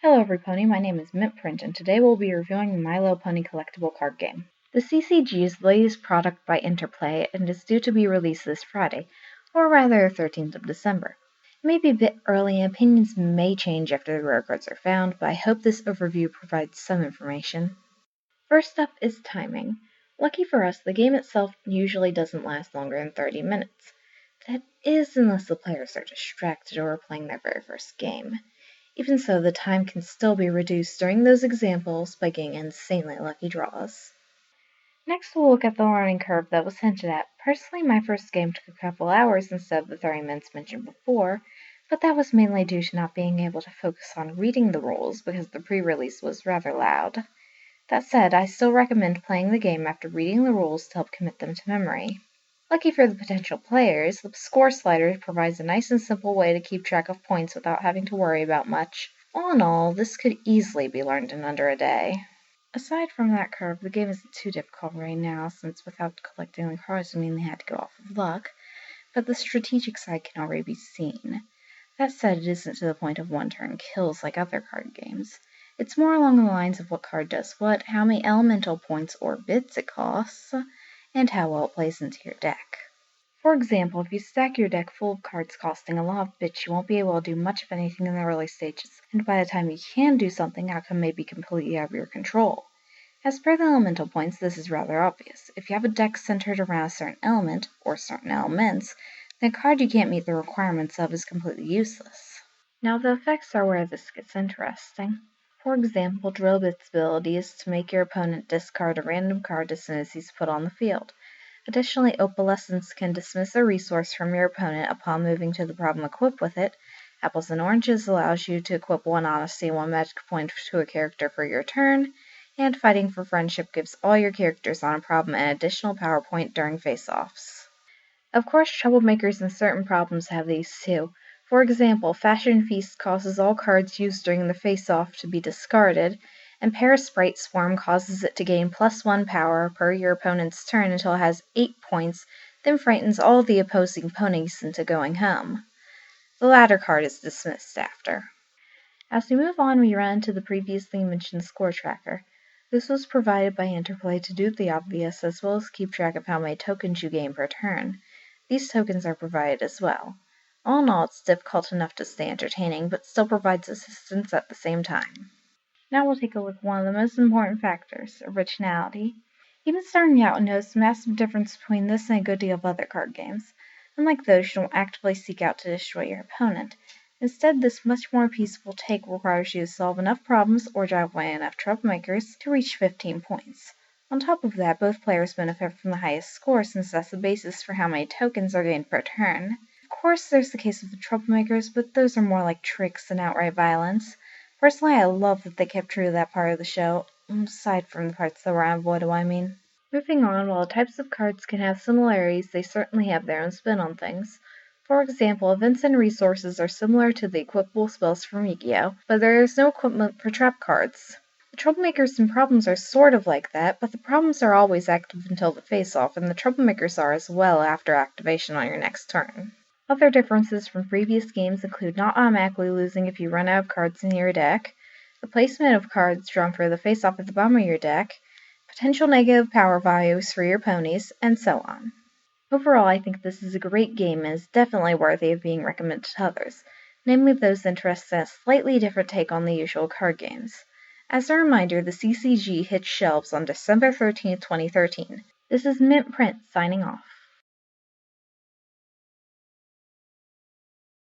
Hello everybody, my name is Mintprint, and today we'll be reviewing the My Little Pony collectible card game. The CCG is the latest product by Interplay and is due to be released this Friday, or rather 13th of December. It may be a bit early and opinions may change after the rare cards are found, but I hope this overview provides some information. First up is timing. Lucky for us, the game itself usually doesn't last longer than 30 minutes. That is unless the players are distracted or are playing their very first game. Even so, the time can still be reduced during those examples by getting insanely lucky draws. Next, we'll look at the learning curve that was hinted at. Personally, my first game took a couple hours instead of the 30 minutes mentioned before, but that was mainly due to not being able to focus on reading the rules because the pre-release was rather loud. That said, I still recommend playing the game after reading the rules to help commit them to memory. Lucky for the potential players, the score slider provides a nice and simple way to keep track of points without having to worry about much. All in all, this could easily be learned in under a day. Aside from that curve, the game isn't too difficult right now, since without collecting the cards, I mainly had to go off of luck, but the strategic side can already be seen. That said, it isn't to the point of one-turn kills like other card games. It's more along the lines of what card does what, how many elemental points or bits it costs, and how well it plays into your deck. For example, if you stack your deck full of cards costing a lot of bits, you won't be able to do much of anything in the early stages, and by the time you can do something, the outcome may be completely out of your control. As per the elemental points, this is rather obvious. If you have a deck centered around a certain element, or certain elements, then a card you can't meet the requirements of is completely useless. Now the effects are where this gets interesting. For example, Drillbit's ability is to make your opponent discard a random card as soon as he's put on the field. Additionally, Opalescence can dismiss a resource from your opponent upon moving to the problem equipped with it. Apples and Oranges allows you to equip one Honesty and one Magic point to a character for your turn, and Fighting for Friendship gives all your characters on a problem an additional power point during face-offs. Of course, Troublemakers and certain problems have these too. For example, Fashion Feast causes all cards used during the face-off to be discarded, and Parasprite Swarm causes it to gain +1 power per your opponent's turn until it has 8 points, then frightens all the opposing ponies into going home. The latter card is dismissed after. As we move on, we run into the previously mentioned score tracker. This was provided by Interplay to do the obvious, as well as keep track of how many tokens you gain per turn. These tokens are provided as well. All in all, it's difficult enough to stay entertaining, but still provides assistance at the same time. Now we'll take a look at one of the most important factors, originality. Even starting out, notice a massive difference between this and a good deal of other card games. Unlike those, you don't actively seek out to destroy your opponent. Instead, this much more peaceful take requires you to solve enough problems or drive away enough troublemakers to reach 15 points. On top of that, both players benefit from the highest score since that's the basis for how many tokens are gained per turn. Of course, there's the case of the troublemakers, but those are more like tricks than outright violence. Personally, I love that they kept true to that part of the show, aside from the parts that were out of what do I mean. Moving on, while the types of cards can have similarities, they certainly have their own spin on things. For example, events and resources are similar to the equipable spells from Yu-Gi-Oh!, but there is no equipment for trap cards. The troublemakers and problems are sort of like that, but the problems are always active until the face-off, and the troublemakers are as well after activation on your next turn. Other differences from previous games include not automatically losing if you run out of cards in your deck, the placement of cards drawn for the face-off at the bottom of your deck, potential negative power values for your ponies, and so on. Overall, I think this is a great game and is definitely worthy of being recommended to others, namely those interested in a slightly different take on the usual card games. As a reminder, the CCG hit shelves on December 13, 2013. This is Mintprint signing off.